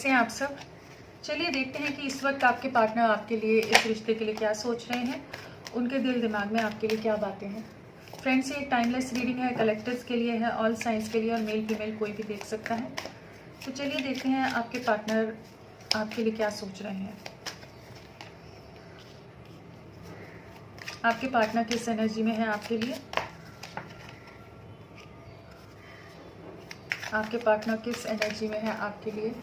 कैसे हैं आप सब। चलिए देखते हैं कि इस वक्त आपके पार्टनर आपके लिए, इस रिश्ते के लिए क्या सोच रहे हैं, उनके दिल दिमाग में आपके लिए क्या बातें हैं। फ्रेंड्स, ये एक टाइमलेस रीडिंग है, कलेक्टर्स के लिए है, ऑल साइंस के लिए, और मेल फीमेल कोई भी देख सकता है। तो चलिए देखते हैं आपके पार्टनर आपके लिए क्या सोच रहे हैं। आपके पार्टनर किस एनर्जी में है आपके लिए, आपके पार्टनर किस एनर्जी में है आपके लिए।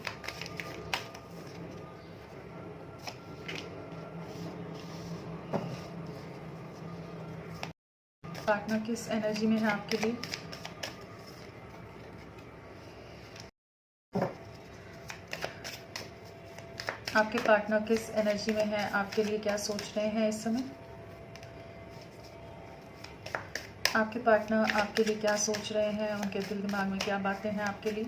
पार्टनर किस एनर्जी में है आपके लिए। आपके पार्टनर किस एनर्जी में है आपके लिए, क्या सोच रहे हैं इस समय। आपके पार्टनर आपके लिए क्या सोच रहे हैं, उनके दिल दिमाग में क्या बातें हैं आपके लिए।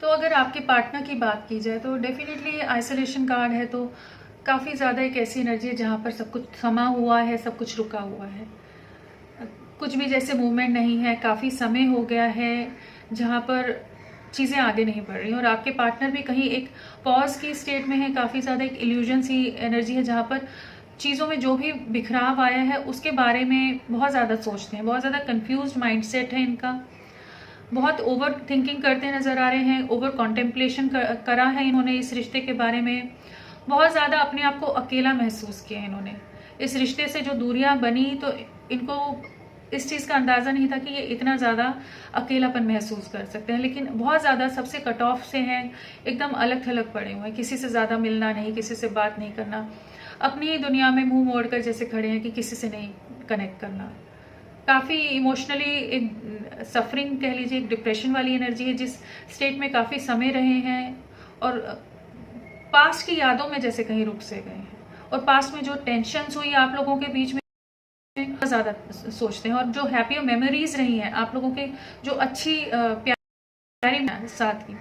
तो अगर आपके पार्टनर की बात की जाए तो डेफिनेटली आइसोलेशन कार्ड है, तो काफ़ी ज़्यादा एक ऐसी एनर्जी है जहाँ पर सब कुछ थमा हुआ है, सब कुछ रुका हुआ है, कुछ भी जैसे मूवमेंट नहीं है, काफ़ी समय हो गया है जहाँ पर चीज़ें आगे नहीं बढ़ रही। और आपके पार्टनर भी कहीं एक पॉज की स्टेट में है, काफ़ी ज़्यादा एक इल्यूजन सी एनर्जी है जहाँ पर चीज़ों में जो भी बिखराव आया है उसके बारे में बहुत ज़्यादा सोचते हैं, बहुत ज़्यादा कंफ्यूज्ड माइंडसेट है इनका, बहुत ओवर थिंकिंग करते नज़र आ रहे हैं, ओवर कॉन्टेम्पलेशन करा है इन्होंने इस रिश्ते के बारे में, बहुत ज़्यादा अपने आप को अकेला महसूस किया इन्होंने। इस रिश्ते से जो दूरियां बनी तो इनको इस चीज़ का अंदाज़ा नहीं था कि ये इतना ज़्यादा अकेलापन महसूस कर सकते हैं, लेकिन बहुत ज़्यादा सबसे कट ऑफ से हैं, एकदम अलग थलग पड़े हुए हैं, किसी से ज़्यादा मिलना नहीं, किसी से बात नहीं करना, अपनी ही दुनिया में मुंह मोड़कर जैसे खड़े हैं कि किसी से नहीं कनेक्ट करना। काफ़ी इमोशनली एक सफरिंग कह लीजिए, एक डिप्रेशन वाली एनर्जी है जिस स्टेट में काफ़ी समय रहे हैं, और पास्ट की यादों में जैसे कहीं रुक से गए हैं, और पास्ट में जो टेंशन्स हुई आप लोगों के बीच में ज़्यादा सोचते हैं, और जो हैप्पी मेमोरीज रही हैं आप लोगों के, जो अच्छी प्यारी साथ की,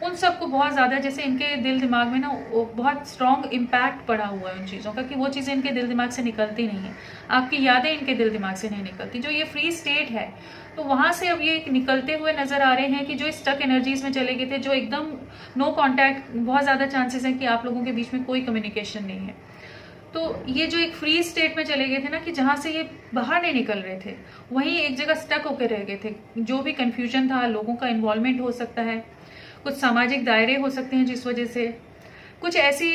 उन सबको बहुत ज़्यादा जैसे इनके दिल दिमाग में ना बहुत स्ट्रॉन्ग इम्पैक्ट पड़ा हुआ है उन चीज़ों का, कि वो चीज़ें इनके दिल दिमाग से निकलती नहीं है, आपकी यादें इनके दिल दिमाग से नहीं निकलती। जो ये फ्री स्टेट है तो वहाँ से अब ये निकलते हुए नज़र आ रहे हैं कि जो स्टक एनर्जीज में चले गए थे, जो एकदम नो कॉन्टैक्ट, बहुत ज़्यादा चांसेस हैं कि आप लोगों के बीच में कोई कम्युनिकेशन नहीं है। तो ये जो एक फ्री स्टेट में चले गए थे ना, कि जहाँ से ये बाहर नहीं निकल रहे थे, वहीं एक जगह स्टक होकर रह गए थे। जो भी कंफ्यूजन था, लोगों का इन्वॉल्वमेंट हो सकता है, कुछ सामाजिक दायरे हो सकते हैं जिस वजह से, कुछ ऐसी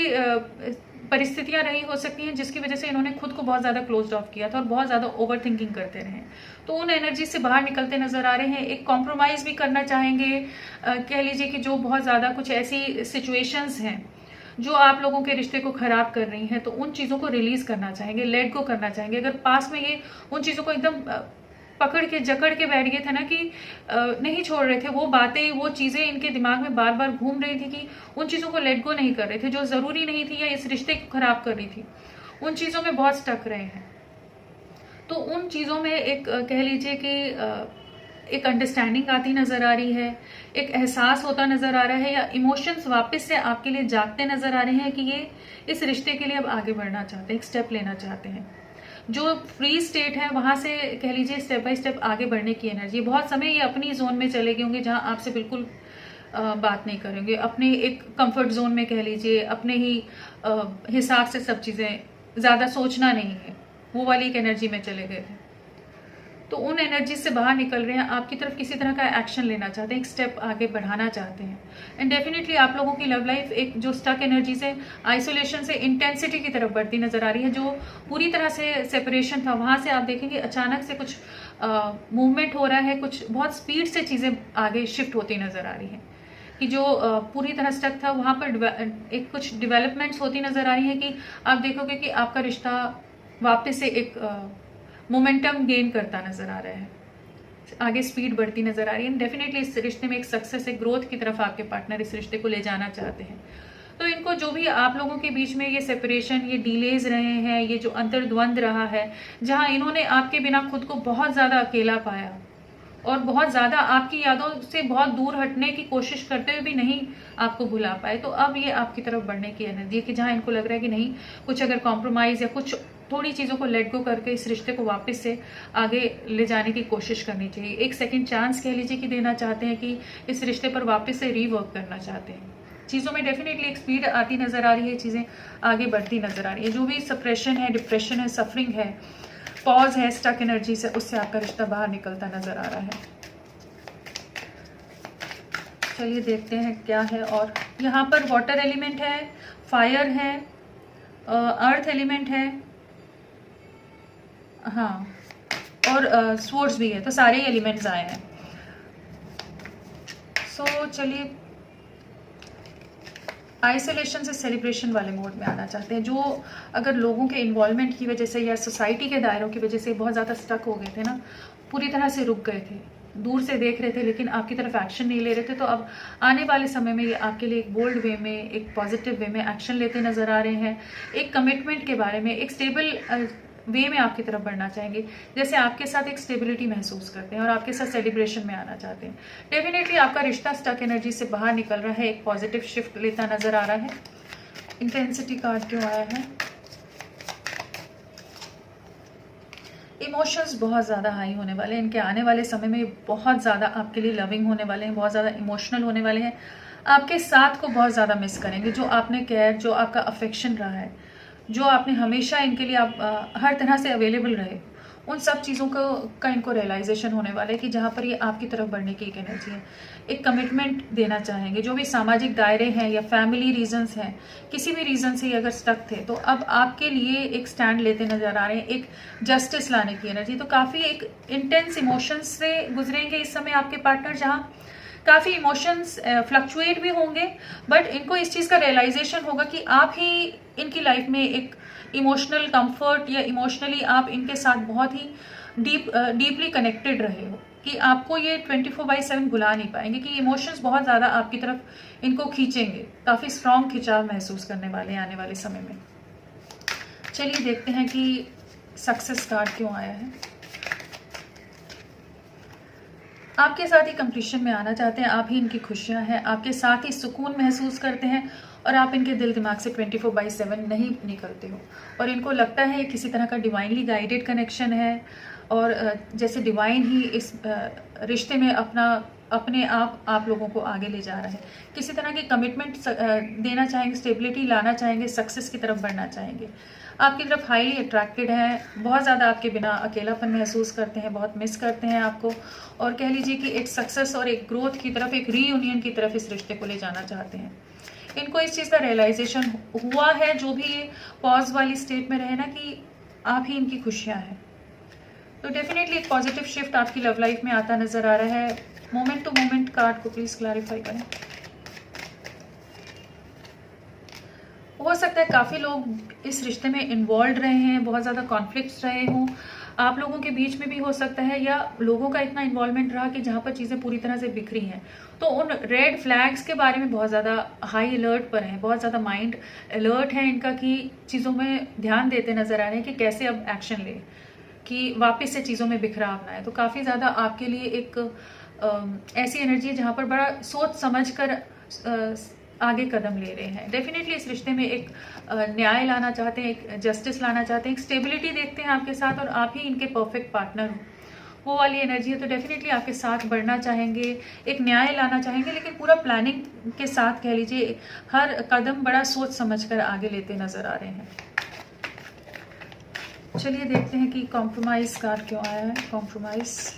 परिस्थितियां रही हो सकती हैं जिसकी वजह से इन्होंने खुद को बहुत ज़्यादा क्लोज ऑफ किया था और बहुत ज़्यादा ओवर थिंकिंग करते रहे। तो उन एनर्जी से बाहर निकलते नजर आ रहे हैं, एक कॉम्प्रोमाइज़ भी करना चाहेंगे। कह लीजिए कि जो बहुत ज़्यादा कुछ ऐसी सिचुएशंस हैं जो आप लोगों के रिश्ते को खराब कर रही हैं, तो उन चीज़ों को रिलीज करना चाहेंगे, लेट गो करना चाहेंगे। अगर पास में ये उन चीज़ों को एकदम पकड़ के जकड़ के बैठ गए थे ना, कि नहीं छोड़ रहे थे, वो बातें, वो चीज़ें इनके दिमाग में बार बार घूम रही थी, कि उन चीज़ों को लेट गो नहीं कर रहे थे, जो ज़रूरी नहीं थी या इस रिश्ते को खराब कर रही थी, उन चीज़ों में बहुत स्टक रहे हैं। तो उन चीज़ों में एक कह लीजिए कि एक अंडरस्टैंडिंग आती नज़र आ रही है, एक एहसास होता नज़र आ रहा है, या इमोशंस वापस से आपके लिए जागते नज़र आ रहे हैं कि ये इस रिश्ते के लिए अब आगे बढ़ना चाहते हैं, एक स्टेप लेना चाहते हैं। जो फ्री स्टेट है वहाँ से कह लीजिए स्टेप बाय स्टेप आगे बढ़ने की एनर्जी। बहुत समय ये अपनी जोन में चले गए होंगे जहाँ आपसे बिल्कुल बात नहीं करेंगे, अपने एक कंफर्ट जोन में कह लीजिए, अपने ही हिसाब से सब चीज़ें, ज़्यादा सोचना नहीं है, वो वाली एक एनर्जी में चले गए थे। तो उन एनर्जी से बाहर निकल रहे हैं, आपकी तरफ किसी तरह का एक्शन लेना चाहते हैं, एक स्टेप आगे बढ़ाना चाहते हैं। एंड डेफिनेटली आप लोगों की लव लाइफ एक जो स्टक एनर्जी से, आइसोलेशन से इंटेंसिटी की तरफ बढ़ती नजर आ रही है। जो पूरी तरह से सेपरेशन था, वहां से आप देखेंगे अचानक से कुछ मूवमेंट हो रहा है, कुछ बहुत स्पीड से चीज़ें आगे शिफ्ट होती नजर आ रही हैं, कि जो पूरी तरह स्टक था वहां पर एक कुछ डेवलपमेंट्स होती नजर आ रही है, कि आप देखोगे कि आपका रिश्ता वापस से एक मोमेंटम गेन करता नजर आ रहा है, आगे स्पीड बढ़ती नजर आ रही है। डेफिनेटली इस रिश्ते में एक सक्सेस, एक ग्रोथ की तरफ आपके पार्टनर इस रिश्ते को ले जाना चाहते हैं। तो इनको जो भी आप लोगों के बीच में ये सेपरेशन, ये डिलेज रहे हैं, ये जो अंतर्द्वंद रहा है, जहां इन्होंने आपके बिना खुद को बहुत ज्यादा अकेला पाया और बहुत ज्यादा आपकी यादों से बहुत दूर हटने की कोशिश करते हुए भी नहीं आपको भुला पाए, तो अब ये आपकी तरफ बढ़ने की एनर्जी है, कि जहां इनको लग रहा है कि नहीं, कुछ अगर कॉम्प्रोमाइज या कुछ थोड़ी चीज़ों को लेट गो करके इस रिश्ते को वापस से आगे ले जाने की कोशिश करनी चाहिए। एक सेकंड चांस कह लीजिए कि देना चाहते हैं, कि इस रिश्ते पर वापस से रीवर्क करना चाहते हैं। चीज़ों में डेफिनेटली एक स्पीड आती नज़र आ रही है, चीज़ें आगे बढ़ती नज़र आ रही है। जो भी सप्रेशन है, डिप्रेशन है, सफरिंग है, पॉज है, स्टक एनर्जी से, उससे आपका रिश्ता बाहर निकलता नज़र आ रहा है। चलिए देखते हैं क्या है। और यहाँ पर वाटर एलिमेंट है, फायर है, अर्थ एलिमेंट है, हाँ, और स्वॉर्ड्स भी है, तो सारे एलिमेंट्स आए हैं। सो चलिए, आइसोलेशन से सेलिब्रेशन वाले मोड में आना चाहते हैं। जो अगर लोगों के इन्वॉल्वमेंट की वजह से या सोसाइटी के दायरों की वजह से बहुत ज़्यादा स्टक हो गए थे ना, पूरी तरह से रुक गए थे, दूर से देख रहे थे लेकिन आपकी तरफ एक्शन नहीं ले रहे थे, तो अब आने वाले समय में ये आपके लिए एक बोल्ड वे में, एक पॉजिटिव वे में एक्शन लेते नज़र आ रहे हैं। एक कमिटमेंट के बारे में, एक स्टेबल वे में आपकी तरफ बढ़ना चाहेंगे, जैसे आपके साथ एक स्टेबिलिटी महसूस करते हैं और आपके साथ सेलिब्रेशन में आना चाहते हैं। डेफिनेटली आपका रिश्ता स्टक एनर्जी से बाहर निकल रहा है, एक पॉजिटिव शिफ्ट लेता नज़र आ रहा है। इंटेंसिटी कार्ड क्यों आया है? इमोशंस बहुत ज़्यादा हाई होने वाले हैं, इनके आने वाले समय में बहुत ज़्यादा आपके लिए लविंग होने वाले हैं, बहुत ज़्यादा इमोशनल होने वाले हैं, आपके साथ को बहुत ज़्यादा मिस करेंगे। जो आपने केयर, जो आपका अफेक्शन रहा है, जो आपने हमेशा इनके लिए आप हर तरह से अवेलेबल रहे, उन सब चीज़ों का इनको रियलाइजेशन होने वाला है कि जहाँ पर ये आपकी तरफ बढ़ने की एक एनर्जी है। एक कमिटमेंट देना चाहेंगे। जो भी सामाजिक दायरे हैं या फैमिली रीजंस हैं, किसी भी रीज़न से ये अगर स्टक थे, तो अब आपके लिए एक स्टैंड लेते नज़र आ रहे हैं, एक जस्टिस लाने की एनर्जी। तो काफ़ी एक इंटेंस इमोशंस से गुजरेंगे इस समय आपके पार्टनर, जहाँ काफ़ी इमोशंस फ्लक्चुएट भी होंगे, बट इनको इस चीज़ का रियलाइजेशन होगा कि आप ही इनकी लाइफ में एक इमोशनल कंफर्ट या इमोशनली आप इनके साथ बहुत ही डीपली कनेक्टेड रहे हो, कि आपको ये 24/7 भुला नहीं पाएंगे, कि इमोशंस बहुत ज़्यादा आपकी तरफ इनको खींचेंगे, काफ़ी स्ट्रॉन्ग खिंचाव महसूस करने वाले हैं आने वाले समय में। चलिए देखते हैं कि सक्सेस कार्ड क्यों आया है। आपके साथ ही कंप्लीशन में आना चाहते हैं, आप ही इनकी खुशियां हैं, आपके साथ ही सुकून महसूस करते हैं, और आप इनके दिल दिमाग से 24/7 नहीं निकलते हो, और इनको लगता है ये किसी तरह का डिवाइनली गाइडेड कनेक्शन है, और जैसे डिवाइन ही इस रिश्ते में अपने आप लोगों को आगे ले जा रहा है। किसी तरह की कमिटमेंट देना चाहेंगे, स्टेबिलिटी लाना चाहेंगे, सक्सेस की तरफ बढ़ना चाहेंगे। आपकी तरफ हाईली अट्रैक्टेड हैं, बहुत ज़्यादा आपके बिना अकेलापन महसूस करते हैं, बहुत मिस करते हैं आपको, और कह लीजिए कि एक सक्सेस और एक ग्रोथ की तरफ, एक रीयूनियन की तरफ इस रिश्ते को ले जाना चाहते हैं। इनको इस चीज़ का रियलाइजेशन हुआ है, जो भी ये पॉज वाली स्टेट में रहे ना, कि आप ही इनकी खुशियाँ हैं। तो डेफिनेटली एक पॉजिटिव शिफ्ट आपकी लव लाइफ में आता नज़र आ रहा है। मोमेंट टू मोमेंट कार्ड को प्लीज़ क्लैरिफाई करें। हो सकता है काफ़ी लोग इस रिश्ते में इन्वॉल्व रहे हैं, बहुत ज़्यादा कॉन्फ्लिक्ट्स रहे हों, आप लोगों के बीच में भी हो सकता है, या लोगों का इतना इन्वॉल्वमेंट रहा कि जहाँ पर चीज़ें पूरी तरह से बिखरी हैं, तो उन रेड फ्लैग्स के बारे में बहुत ज़्यादा हाई अलर्ट पर हैं, बहुत ज़्यादा माइंड अलर्ट है इनका, कि चीज़ों में ध्यान देते नज़र आ रहे हैं कि कैसे अब एक्शन लें, कि वापस से चीज़ों में बिखराव ना आए। तो काफ़ी ज़्यादा आपके लिए एक ऐसी एनर्जी है जहाँ पर बड़ा सोच समझ कर आगे कदम ले रहे हैं। डेफिनेटली इस रिश्ते में एक न्याय लाना चाहते हैं, एक जस्टिस लाना चाहते हैं, एक स्टेबिलिटी देखते हैं आपके साथ, और आप ही इनके परफेक्ट पार्टनर हो, वो वाली एनर्जी है। तो डेफिनेटली आपके साथ बढ़ना चाहेंगे, एक न्याय लाना चाहेंगे, लेकिन पूरा प्लानिंग के साथ कह लीजिए, हर कदम बड़ा सोच समझ कर आगे लेते नज़र आ रहे हैं। चलिए देखते हैं कि कॉम्प्रोमाइज़ कार्ड क्यों आया है। कॉम्प्रोमाइज़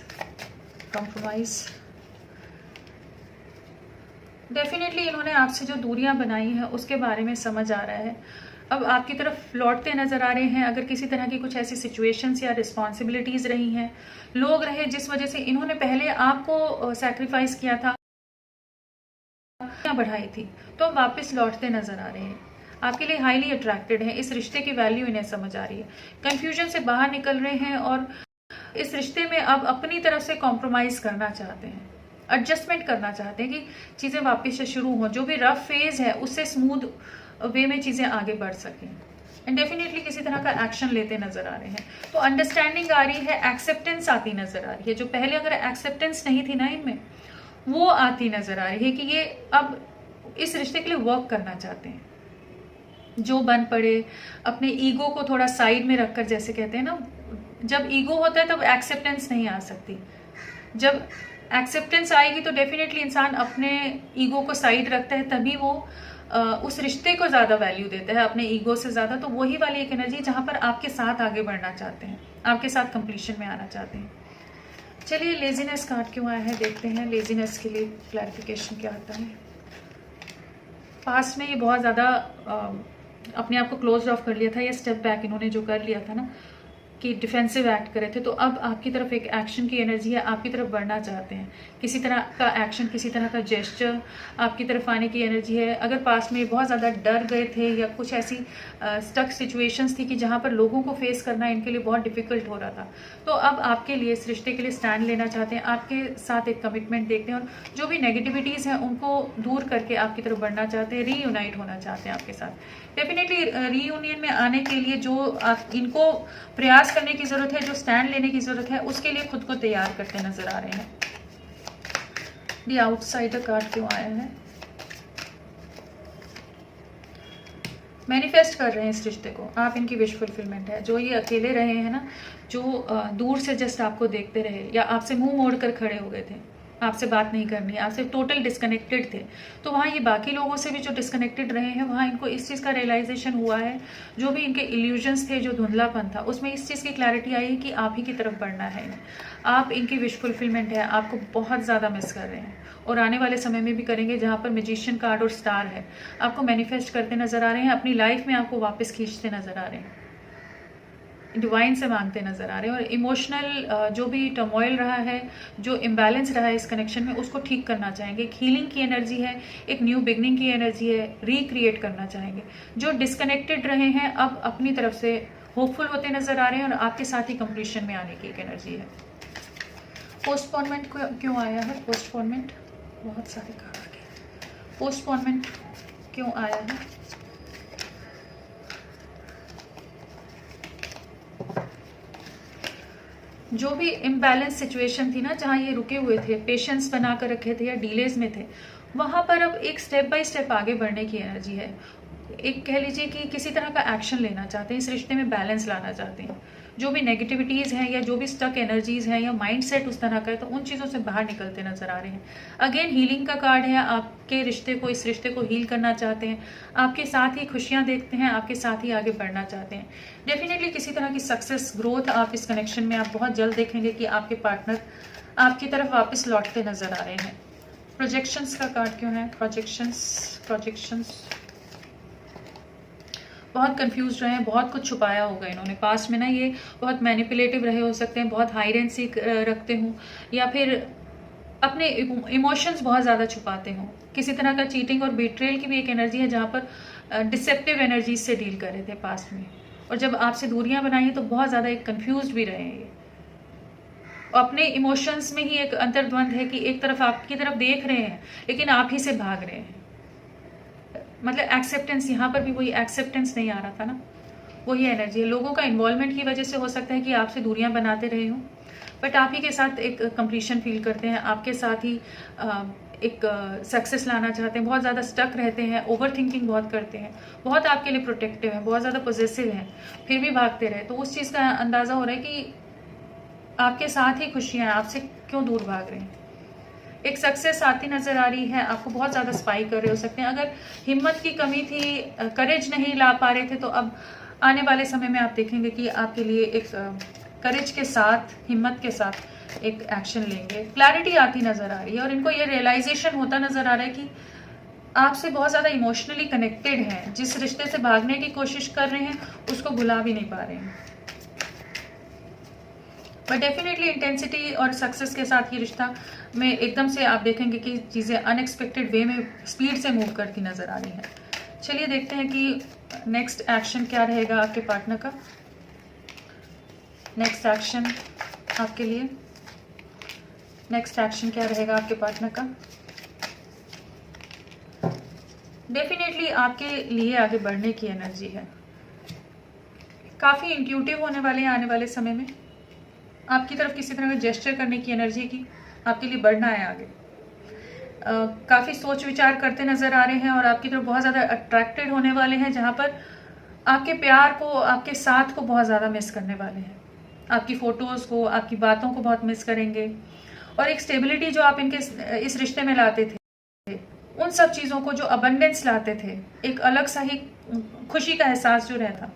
डेफिनेटली इन्होंने आपसे जो दूरियां बनाई हैं उसके बारे में समझ आ रहा है, अब आपकी तरफ लौटते नज़र आ रहे हैं। अगर किसी तरह की कुछ ऐसी सिचुएशंस या रिस्पॉन्सिबिलिटीज़ रही हैं, लोग रहे जिस वजह से इन्होंने पहले आपको सैक्रिफाइस किया था, बढ़ाई थी, तो वापस लौटते नज़र आ रहे हैं, आपके लिए हाईली अट्रैक्टेड हैं, इस रिश्ते की वैल्यू इन्हें समझ आ रही है, कन्फ्यूजन से बाहर निकल रहे हैं, और इस रिश्ते में अब अपनी तरफ से कॉम्प्रोमाइज़ करना चाहते हैं, एडजस्टमेंट करना चाहते हैं, कि चीज़ें वापस से शुरू हों, जो भी रफ फेज़ है उससे स्मूथ वे में चीज़ें आगे बढ़ सकें, एंड डेफिनेटली किसी तरह का एक्शन लेते नज़र आ रहे हैं। तो अंडरस्टैंडिंग आ रही है, एक्सेप्टेंस आती नज़र आ रही है, जो पहले अगर एक्सेप्टेंस नहीं थी ना इनमें, वो आती नज़र आ रही है, कि ये अब इस रिश्ते के लिए वर्क करना चाहते हैं, जो बन पड़े, अपने ईगो को थोड़ा साइड में रखकर, जैसे कहते हैं ना, जब ईगो होता है तब एक्सेप्टेंस नहीं आ सकती। जब एक्सेप्टेंस आएगी तो डेफिनेटली इंसान अपने ईगो को साइड रखता है, तभी वो उस रिश्ते को ज़्यादा वैल्यू देता है अपने ईगो से ज़्यादा। तो वही वाली एक एनर्जी जहाँ पर आपके साथ आगे बढ़ना चाहते हैं, आपके साथ कंप्लीशन में आना चाहते हैं। चलिए लेजीनेस कार्ड क्यों आया है देखते हैं, लेजीनेस के लिए क्लैरिफिकेशन क्या आता है। पास्ट में ये बहुत ज़्यादा अपने आप को क्लोज ऑफ कर लिया था, या स्टेप बैक इन्होंने जो कर लिया था ना, कि डिफेंसिव एक्ट करे थे, तो अब आपकी तरफ एक एक्शन की एनर्जी है, आपकी तरफ बढ़ना चाहते हैं। किसी तरह का एक्शन, किसी तरह का जेस्चर आपकी तरफ आने की एनर्जी है। अगर पास में बहुत ज़्यादा डर गए थे या कुछ ऐसी स्टक सिचुएशंस थी कि जहाँ पर लोगों को फेस करना इनके लिए बहुत डिफिकल्ट हो रहा था, तो अब आपके लिए इस रिश्ते के लिए स्टैंड लेना चाहते हैं, आपके साथ एक कमिटमेंट देखते हैं, और जो भी नेगेटिविटीज़ हैं उनको दूर करके आपकी तरफ बढ़ना चाहते हैं, रीयूनाइट होना चाहते हैं आपके साथ। डेफिनेटली रीयूनियन में आने के लिए जो इनको प्रयास करने की जरूरत है, जो स्टैंड लेने की जरूरत है, उसके लिए खुद को तैयार करते नजर आ रहे हैं। द आउटसाइडर कार्ड क्यों आया है? मैनिफेस्ट कर रहे हैं इस रिश्ते को, आप इनकी विश फुलफिलमेंट है। जो ये अकेले रहे हैं ना, जो दूर से जस्ट आपको देखते रहे या आपसे मुंह मोड़ कर खड़े हो गए थे, आपसे बात नहीं करनी, आपसे टोटल डिस्कनेक्टेड थे, तो वहाँ ये बाकी लोगों से भी जो डिस्कनेक्टेड रहे हैं, वहाँ इनको इस चीज़ का रियलाइजेशन हुआ है, जो भी इनके इल्यूजन्स थे, जो धुंधलापन था, उसमें इस चीज़ की क्लैरिटी आई है कि आप ही की तरफ बढ़ना है इन्हें। आप इनकी विश फुलफिलमेंट है, आपको बहुत ज़्यादा मिस कर रहे हैं और आने वाले समय में भी करेंगे। जहाँ पर मैजिशियन कार्ड और स्टार है, आपको मैनिफेस्ट करते नजर आ रहे हैं, अपनी लाइफ में आपको वापस खींचते नजर आ रहे हैं, डिवाइन से मांगते नजर आ रहे हैं, और इमोशनल जो भी टर्मोइल रहा है, जो इम्बैलेंस रहा है इस कनेक्शन में, उसको ठीक करना चाहेंगे। एक हीलिंग की एनर्जी है, एक न्यू बिगनिंग की एनर्जी है, रिक्रिएट करना चाहेंगे। जो डिस्कनेक्टेड रहे हैं अब अपनी तरफ से होपफुल होते नजर आ रहे हैं, और आपके साथ ही कंप्लीशन में आने की एक एनर्जी है। पोस्टपोनमेंट क्यों आया है? पोस्टपोनमेंट, बहुत सारे कार्ड आ गए। पोस्टपोनमेंट क्यों आया है? जो भी इम्बैलेंस सिचुएशन थी ना, जहाँ ये रुके हुए थे, पेशेंस बना कर रखे थे या डीलेज में थे, वहाँ पर अब एक स्टेप बाय स्टेप आगे बढ़ने की एनर्जी है। एक कह लीजिए कि किसी तरह का एक्शन लेना चाहते हैं, इस रिश्ते में बैलेंस लाना चाहते हैं। जो भी नेगेटिविटीज़ हैं या जो भी स्टक एनर्जीज़ हैं या माइंडसेट उस तरह का है, तो उन चीज़ों से बाहर निकलते नजर आ रहे हैं। अगेन हीलिंग का कार्ड है, आपके रिश्ते को, इस रिश्ते को हील करना चाहते हैं, आपके साथ ही खुशियाँ देखते हैं, आपके साथ ही आगे बढ़ना चाहते हैं। डेफिनेटली किसी तरह की सक्सेस, ग्रोथ आप इस कनेक्शन में आप बहुत जल्द देखेंगे कि आपके पार्टनर आपकी तरफ वापस लौटते नजर आ रहे हैं। प्रोजेक्शंस का कार्ड क्यों है? प्रोजेक्शंस बहुत कंफ्यूज रहे हैं, बहुत कुछ छुपाया होगा इन्होंने पास्ट में ना, ये बहुत मैनिपुलेटिव रहे हो सकते हैं, बहुत हाइड एंड सीक रखते हों, या फिर अपने इमोशंस बहुत ज़्यादा छुपाते हों। किसी तरह का चीटिंग और बिट्रेल की भी एक एनर्जी है, जहाँ पर डिसेप्टिव एनर्जीज से डील कर रहे थे पास्ट में, और जब आपसे दूरियां बनाई हैं तो बहुत ज़्यादा एक कन्फ्यूज भी रहे हैं ये। अपने इमोशंस में ही एक अंतर्द्वंद है कि एक तरफ आपकी तरफ देख रहे हैं लेकिन आप ही से भाग रहे हैं। मतलब एक्सेप्टेंस, यहाँ पर भी वही एक्सेप्टेंस नहीं आ रहा था ना, वही एनर्जी है। लोगों का इन्वॉल्वमेंट की वजह से हो सकता है कि आपसे दूरियां बनाते रहे हों, बट आप ही के साथ एक कंप्लीशन फील करते हैं, आपके साथ ही एक सक्सेस लाना चाहते हैं, बहुत ज़्यादा स्टक रहते हैं, ओवर थिंकिंग बहुत करते हैं, बहुत आपके लिए प्रोटेक्टिव हैं, बहुत ज़्यादा पॉजिटिव हैं, फिर भी भागते रहे। तो उस चीज़ का अंदाज़ा हो रहा है कि आपके साथ ही खुशियाँ हैं, आपसे क्यों दूर भाग रहे हैं। एक सक्सेस आती नजर आ रही है, आपको बहुत ज़्यादा स्पाई कर रहे हो सकते हैं। अगर हिम्मत की कमी थी, करेज नहीं ला पा रहे थे, तो अब आने वाले समय में आप देखेंगे कि आपके लिए एक करेज के साथ, हिम्मत के साथ एक एक्शन लेंगे। क्लैरिटी आती नजर आ रही है, और इनको ये रियलाइजेशन होता नजर आ रहा है कि आपसे बहुत ज़्यादा इमोशनली कनेक्टेड हैं, जिस रिश्ते से भागने की कोशिश कर रहे हैं उसको भुला भी नहीं पा रहे हैं। बट डेफिनेटली इंटेंसिटी और सक्सेस के साथ ये रिश्ता में एकदम से आप देखेंगे कि चीज़ें अनएक्सपेक्टेड वे में स्पीड से मूव करती नजर आ रही हैं। चलिए देखते हैं कि नेक्स्ट एक्शन क्या रहेगा आपके पार्टनर का। नेक्स्ट एक्शन आपके लिए, नेक्स्ट एक्शन क्या रहेगा आपके पार्टनर का। डेफिनेटली आपके लिए आगे बढ़ने की एनर्जी है, काफ़ी इंट्यूटिव होने वाले हैं आने वाले समय में। आपकी तरफ किसी तरह का जेस्चर करने की एनर्जी की आपके लिए बढ़ना है आगे। काफ़ी सोच विचार करते नज़र आ रहे हैं और आपकी तरफ बहुत ज़्यादा अट्रैक्टेड होने वाले हैं, जहाँ पर आपके प्यार को, आपके साथ को बहुत ज़्यादा मिस करने वाले हैं, आपकी फ़ोटोज़ को, आपकी बातों को बहुत मिस करेंगे। और एक स्टेबिलिटी जो आप इनके इस रिश्ते में लाते थे, उन सब चीज़ों को, जो अबंडेंस लाते थे, एक अलग सा ही खुशी का एहसास जो रहता,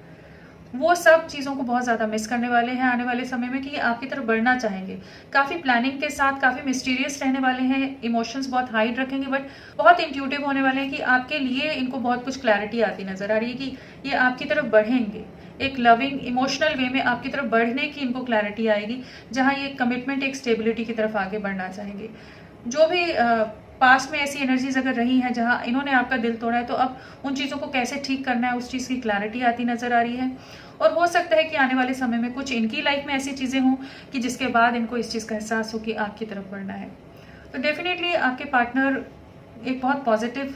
वो सब चीज़ों को बहुत ज़्यादा मिस करने वाले हैं आने वाले समय में, कि आपकी तरफ बढ़ना चाहेंगे। काफ़ी प्लानिंग के साथ, काफ़ी मिस्टीरियस रहने वाले हैं, इमोशंस बहुत हाइड रखेंगे, बट बहुत इंट्यूटिव होने वाले हैं कि आपके लिए इनको बहुत कुछ क्लैरिटी आती नज़र आ रही है कि ये आपकी तरफ बढ़ेंगे। एक लविंग इमोशनल वे में आपकी तरफ बढ़ने की इनको क्लैरिटी आएगी, जहाँ ये कमिटमेंट, एक स्टेबिलिटी की तरफ आगे बढ़ना चाहेंगे। जो भी पास्ट में ऐसी एनर्जीज अगर रही हैं जहाँ इन्होंने आपका दिल तोड़ा है, तो अब उन चीज़ों को कैसे ठीक करना है, उस चीज़ की क्लैरिटी आती नज़र आ रही है। और हो सकता है कि आने वाले समय में कुछ इनकी लाइफ में ऐसी चीज़ें हों कि जिसके बाद इनको इस चीज़ का एहसास हो कि आपकी तरफ बढ़ना है। तो डेफिनेटली आपके पार्टनर एक बहुत पॉजिटिव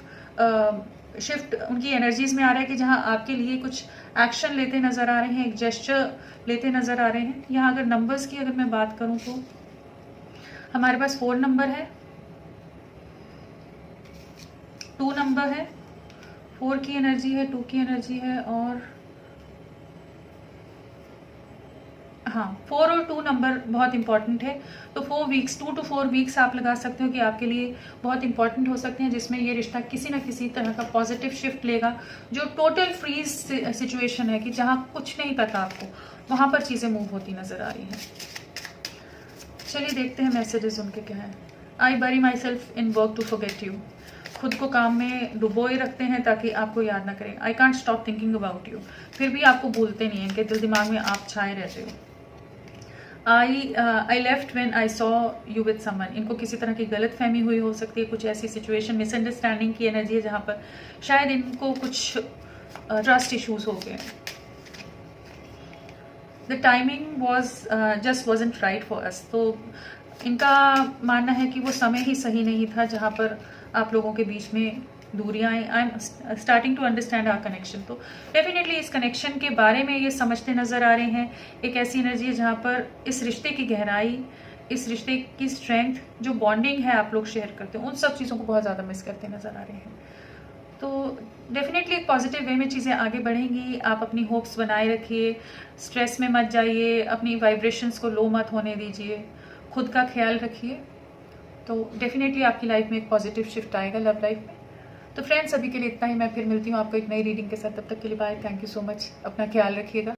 शिफ्ट उनकी एनर्जीज़ में आ रहा है, कि जहाँ आपके लिए कुछ एक्शन लेते नज़र आ रहे हैं, एक जेस्चर लेते नज़र आ रहे हैं। यहाँ अगर नंबर्स की अगर मैं बात करूँ तो हमारे पास 4 नंबर है, 2 नंबर है, 4 की एनर्जी है, 2 की एनर्जी है, और हाँ 4 और 2 नंबर बहुत इंपॉर्टेंट है। तो 4 वीक्स, 2 to 4 वीक्स आप लगा सकते हो कि आपके लिए बहुत इंपॉर्टेंट हो सकते हैं, जिसमें ये रिश्ता किसी न किसी तरह का पॉजिटिव शिफ्ट लेगा। जो टोटल फ्रीज सिचुएशन है कि जहाँ कुछ नहीं पता आपको, वहाँ पर चीज़ें मूव होती नज़र आ रही हैं। चलिए देखते हैं मैसेजेस उनके क्या हैं। I bury myself in work to forget you. खुद को काम में डुबोए रखते हैं ताकि आपको याद ना करें। I can't stop thinking about you. फिर भी आपको भूलते नहीं हैं, इनके दिल दिमाग में आप छाए रहते हो। I left when I saw you with someone. इनको किसी तरह की गलत फहमी हुई हो सकती है, कुछ ऐसी सिचुएशन, मिसअंडरस्टैंडिंग की एनर्जी है जहाँ पर शायद इनको कुछ ट्रस्ट इश्यूज हो गए। The timing was just wasn't right for us. तो इनका मानना है कि वो समय ही सही नहीं था जहाँ पर आप लोगों के बीच में दूरियां आई। I am starting to understand our connection. तो डेफिनेटली इस कनेक्शन के बारे में ये समझते नज़र आ रहे हैं। एक ऐसी एनर्जी है जहाँ पर इस रिश्ते की गहराई, इस रिश्ते की स्ट्रेंथ, जो बॉन्डिंग है आप लोग शेयर करते हो, उन सब चीज़ों को बहुत ज़्यादा मिस करते नज़र आ रहे हैं। तो डेफिनेटली एक पॉजिटिव वे में चीज़ें आगे बढ़ेंगी। आप अपनी होप्स बनाए रखिए, स्ट्रेस में मत जाइए, अपनी वाइब्रेशंस को लो मत होने दीजिए, खुद का ख्याल रखिए। तो डेफिनेटली आपकी लाइफ में एक पॉजिटिव शिफ्ट आएगा लव लाइफ में। तो फ्रेंड्स, अभी के लिए इतना ही। मैं फिर मिलती हूँ आपको एक नई रीडिंग के साथ। तब तक के लिए bye. Thank you so much. अपना ख्याल रखिएगा।